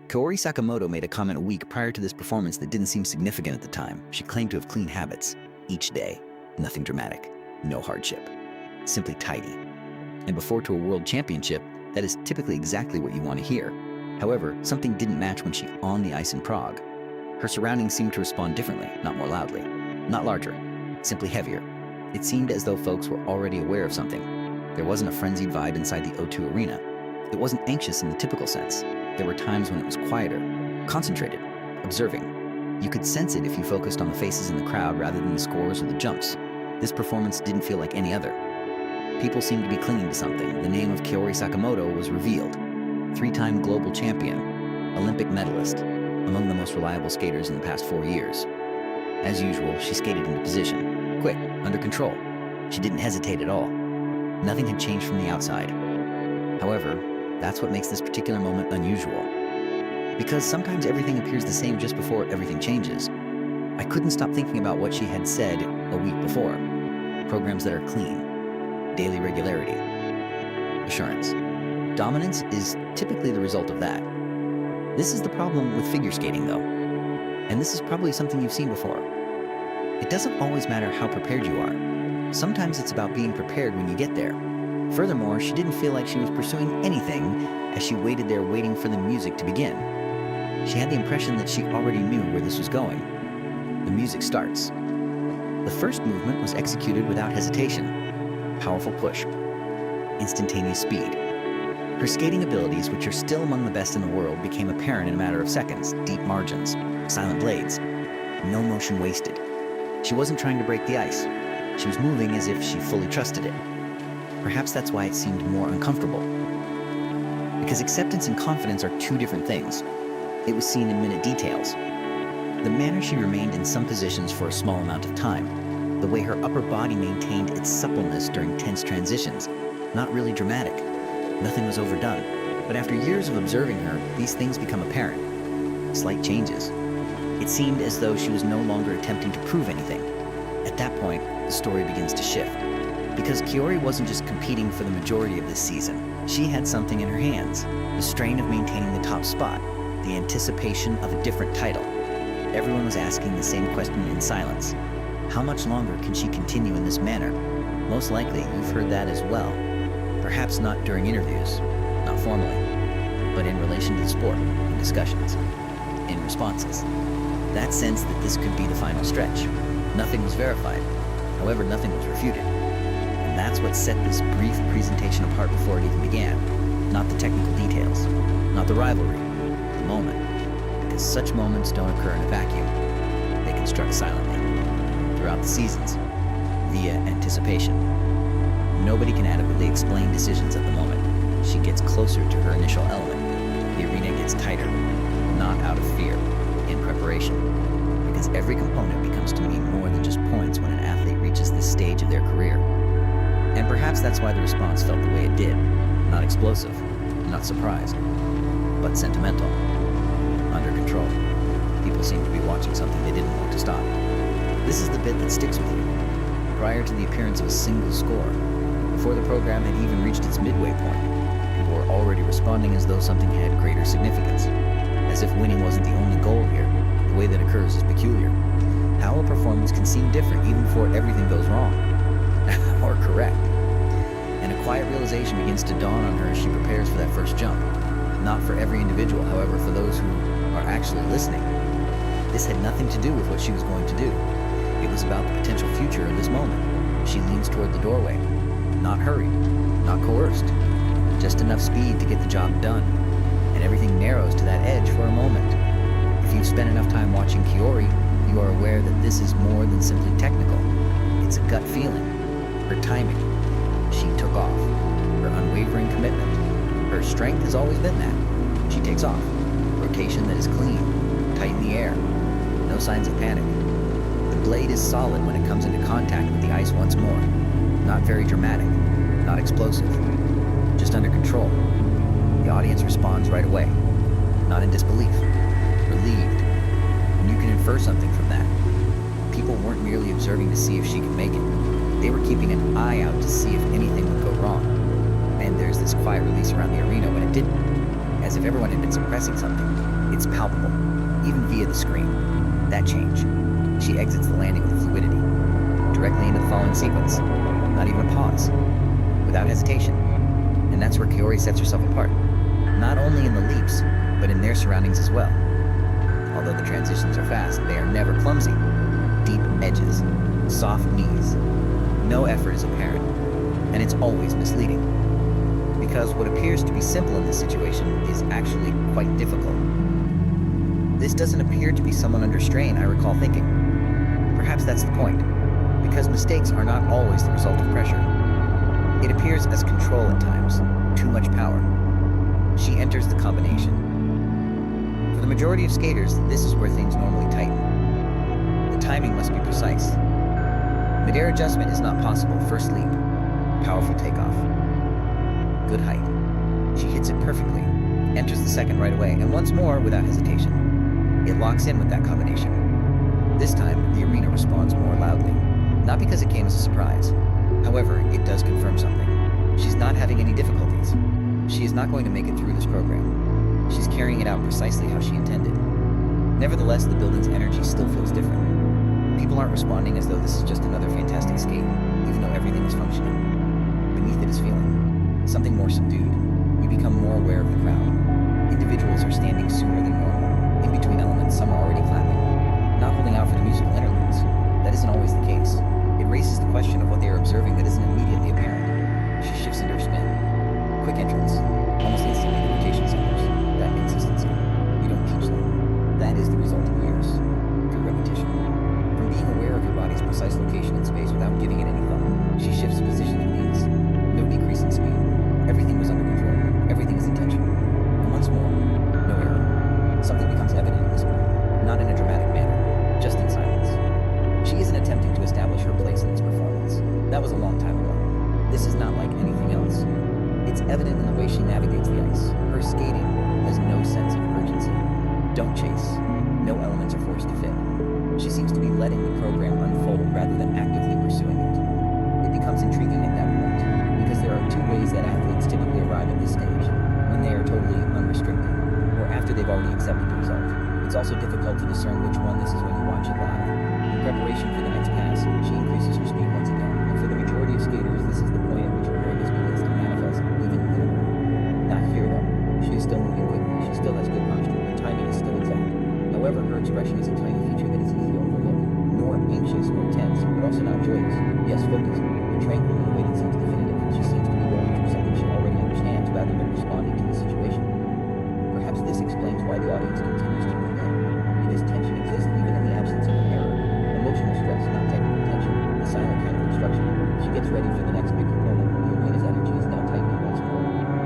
Kaori Sakamoto made a comment a week prior to this performance that didn't seem significant at the time. She claimed to have clean habits each day. Nothing dramatic, no hardship, simply tidy. And before to a world championship, that is typically exactly what you want to hear. However, something didn't match when she on the ice in Prague. Her surroundings seemed to respond differently, not more loudly, not larger, simply heavier. It seemed as though folks were already aware of something. There wasn't a frenzied vibe inside the O2 arena. It wasn't anxious in the typical sense. There were times when it was quieter, concentrated, observing. You could sense it if you focused on the faces in the crowd rather than the scores or the jumps. This performance didn't feel like any other. People seemed to be clinging to something. The name of Kaori Sakamoto was revealed. 3-time global champion, Olympic medalist, among the most reliable skaters in the past 4 years. As usual, she skated into position, quick, under control. She didn't hesitate at all. Nothing had changed from the outside. However, that's what makes this particular moment unusual. Because sometimes everything appears the same just before everything changes. I couldn't stop thinking about what she had said a week before. Programs that are clean, daily regularity, assurance. Dominance is typically the result of that. This is the problem with figure skating, though. And this is probably something you've seen before. It doesn't always matter how prepared you are. Sometimes it's about being prepared when you get there. Furthermore, she didn't feel like she was pursuing anything as she waited there waiting for the music to begin. She had the impression that she already knew where this was going. The music starts. The first movement was executed without hesitation. Powerful push. Instantaneous speed. Her skating abilities, which are still among the best in the world, became apparent in a matter of seconds. Deep margins, silent blades, no motion wasted. She wasn't trying to break the ice. She was moving as if she fully trusted it. Perhaps that's why it seemed more uncomfortable. Because acceptance and confidence are two different things. It was seen in minute details. The manner she remained in some positions for a small amount of time. The way her upper body maintained its suppleness during tense transitions. Not really dramatic. Nothing was overdone. But after years of observing her, these things become apparent. Slight changes. It seemed as though she was no longer attempting to prove anything. At that point, the story begins to shift. Because Kaori wasn't just competing for the majority of this season. She had something in her hands. The strain of maintaining the top spot. The anticipation of a different title. Everyone was asking the same question in silence. How much longer can she continue in this manner? Most likely, you've heard that as well. Perhaps not during interviews, not formally, but in relation to the sport, in discussions, in responses. That sense that this could be the final stretch. Nothing was verified. However, nothing was refuted. And that's what set this brief presentation apart before it even began. Not the technical details, not the rivalry, the moment. Because such moments don't occur in a vacuum. They construct silently, throughout the seasons, via anticipation. Nobody can adequately explain decisions at the moment. She gets closer to her initial element. The arena gets tighter, not out of fear, in preparation. Because every component becomes to mean more than just points when an athlete reaches this stage of their career. And perhaps that's why the response felt the way it did. Not explosive, not surprised, but sentimental, under control. People seemed to be watching something they didn't want to stop. This is the bit that sticks with you. Prior to the appearance of a single score, before the program had even reached its midway point, people were already responding as though something had greater significance. As if winning wasn't the only goal here. The way that occurs is peculiar. How a performance can seem different even before everything goes wrong. Or correct. And a quiet realization begins to dawn on her as she prepares for that first jump. Not for every individual, however, for those who are actually listening. This had nothing to do with what she was going to do. It was about the potential future of this moment. She leans toward the doorway. Not hurried, not coerced. Just enough speed to get the job done. And everything narrows to that edge for a moment. If you've spent enough time watching Kaori, you are aware that this is more than simply technical. It's a gut feeling. Her timing. She took off. Her unwavering commitment. Her strength has always been that. She takes off. Rotation that is clean. Tight in the air. No signs of panic. The blade is solid when it comes into contact with the ice once more. Not very dramatic. Not explosive. Just under control. The audience responds right away. Not in disbelief. Relieved. And you can infer something from that. People weren't merely observing to see if she could make it. They were keeping an eye out to see if anything would go wrong. And there's this quiet release around the arena when it didn't. As if everyone had been suppressing something. It's palpable, even via the screen. That change. She exits the landing with fluidity, directly into the following sequence. Not even a pause. Without hesitation. And that's where Kaori sets herself apart. Not only in the leaps, but in their surroundings as well. Although the transitions are fast, they are never clumsy. Deep edges, soft knees. No effort is apparent, and it's always misleading. Because what appears to be simple in this situation is actually quite difficult. This doesn't appear to be someone under strain, I recall thinking. Perhaps that's the point, because mistakes are not always the result of pressure. It appears as control at times, too much power. She enters the combination. For the majority of skaters, this is where things normally tighten. The timing must be precise. Midair adjustment is not possible. First leap, powerful takeoff. Good height. She hits it perfectly, enters the second right away, and once more without hesitation. It locks in with that combination. This time, the arena responds more loudly. Not because it came as a surprise. However, it does confirm something. She's not having any difficulties. She is not going to make it through this program. She's carrying it out precisely how she intended. Nevertheless, the building's energy still feels different. People aren't responding as though this is just another fantastic skate, even though everything is functioning. Beneath it is feeling. Something more subdued. You become more aware of the crowd. Individuals are standing sooner than normal. In between elements, some are already clapping. Not holding out for the musical interludes. That isn't always the case. It raises the question of what they are observing that isn't immediately apparent. She shifts into her spin. Quick entrance. Almost instantly the rotation centers. That consistency. You don't teach them. That is the result of years. Through repetition. From being aware of your body's precise location in space without giving it any thought, she shifts position and leads. No decrease in speed. Everything was under control. Everything is intentional. And once more, no error. Something becomes evident at this point. Not in a dramatic manner. Just in silence. She isn't attempting to establish her place in this performance. That was a long time ago. This is not like anything else. It's evident in the way she navigates the ice. Her skating has no sense of urgency. Don't chase. No elements are forced to fit. She seems to be letting the program unfold rather than actively pursuing it. It becomes intriguing at that point, because there are two ways that athletes typically arrive at this stage, when they are totally unrestricted, or after they've already accepted the result. It's also difficult to discern which one this is when you watch it live. In preparation for the next pass, she increases her speed once again, and for the majority of skaters, this is the point at which her greatness begins to manifest, even minimally. Not here, though. She is still moving quickly, she still has good posture, her timing is still exact. However, her expression is a tiny feature that is easy to overlook. Nor anxious nor tense, but also not joyous. Yes, focused, but tranquil in a way that seems definitive. She seems to be going through something she already understands rather than responding to the situation. Perhaps this explains why the audience continues to breathe in. Because tension exists even in the absence of an error. Emotional stress, not technical tension. The silent kind of obstruction. She gets ready for the next big component. The arena's energy is now tightening once more.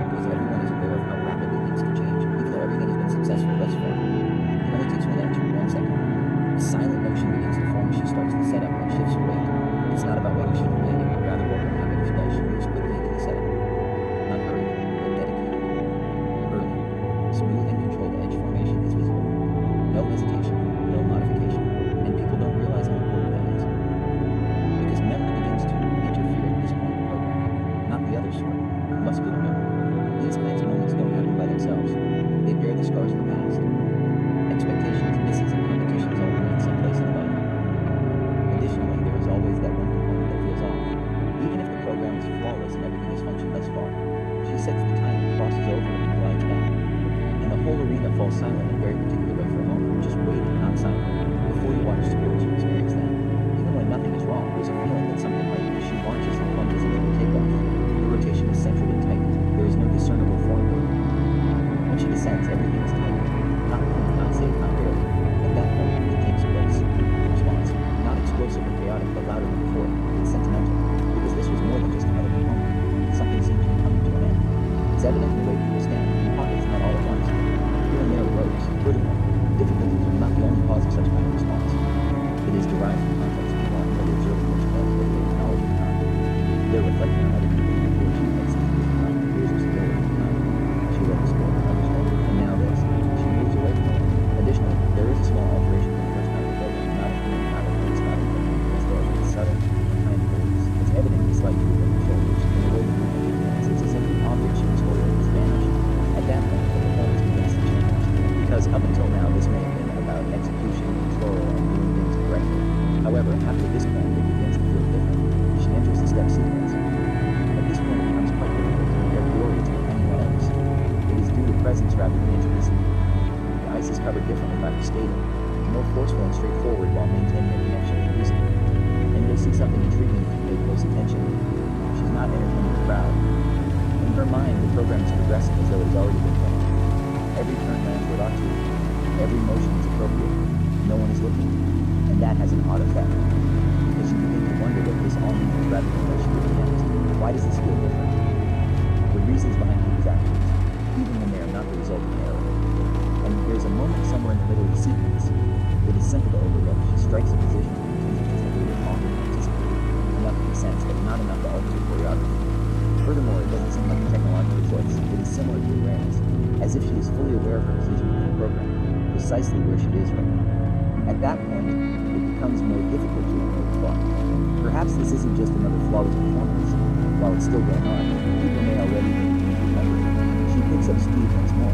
Because everyone is aware of how rapidly things can change, even though everything has been successful thus far. It only takes one attitude, 1 second. A silent motion begins to form as she starts the setup and shifts her weight. It's not about whether she can land it, but rather what her habits does. She moves quickly into the setup. Not hurried, but dedicated. Early, smooth and controlled edge formation is visible. No hesitation, no modification, and people don't realize how important that is. Because memory begins to interfere at this point in the program. Not the other sort, muscular memory. These kinds of moments don't happen by themselves. They bear the scars of the past. Expectations, misses, and competitions all remain someplace in the body. Additionally, there is always that one component that feels off. Even if the program is flawless and everything has functioned thus far, she sets the time, crosses over, and glides back. And the whole arena falls silent in a very particular way for a moment, just waiting, not silent. Before you watch sports, you experience that. Even when nothing is wrong, there's a feeling that something might be. She launches and plunges into the takeoff. The rotation is central and tight. There is no discernible form. When she descends, everything is tight. Not clean, not safe, not barely. At that point, it takes place. Response. Not explosive or chaotic, but louder than before. It's sentimental. Because this was more than just another component. Something seems to be coming to an end. It's evident in the way people stand. Pockets not all at once. Here and there rows. Furthermore, difficulties are not the only cause of such because up until now this may have been about execution, control, and doing things correctly. However, after this point it begins to feel different. She enters the step sequence. At this point it becomes quite difficult to compare Kaori to anyone else. It is due to presence rather than intricacy. The ice is covered differently by the skating, more forceful and straightforward while maintaining a connection with music. And you'll see something intriguing if you pay close attention. She's not entertaining the crowd. In her mind, the program is progressing as though it has already been planned. Every turn lands where it ought to. Every motion is appropriate. No one is looking. And that has an odd effect. Because you begin to wonder what this all means rather than what she did next. Why does this feel different? The reasons behind people's actions, even when they are not the result of error. And there's a moment somewhere in the middle of the sequence that is simple to overlook. She strikes a position that continues to take a little longer than anticipated, enough to make sense, but not enough to alter the choreography. Furthermore, it doesn't seem like a technological choice. It is similar to awareness, as if she is fully aware of her position in the program, precisely where she is right now. At that point, it becomes more difficult to ignore the flaw. Perhaps this isn't just another flawless performance. While it's still going on, people may already be remembering. She picks up speed once more.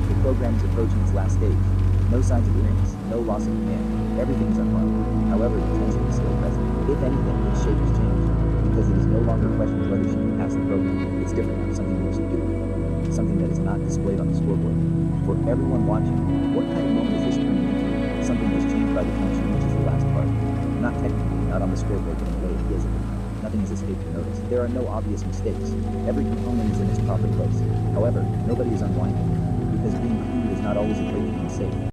The program is approaching its last stage. No signs of weariness, no loss of command. Everything is unharmed. However, the tension is still present. If anything, its shape has changed, because it is no longer a question of whether she can pass the program. It's different now, something more subdued, something that is not displayed on the scoreboard. For everyone watching, what kind of moment is this turning into? Something that's changed by the time she reaches the last part. Not technically, not on the scoreboard, but in the way it feels at the time. Nothing has escaped your notice. There are no obvious mistakes. Every component is in its proper place. However, nobody is unwinding, because being clean does not always equate to being safe.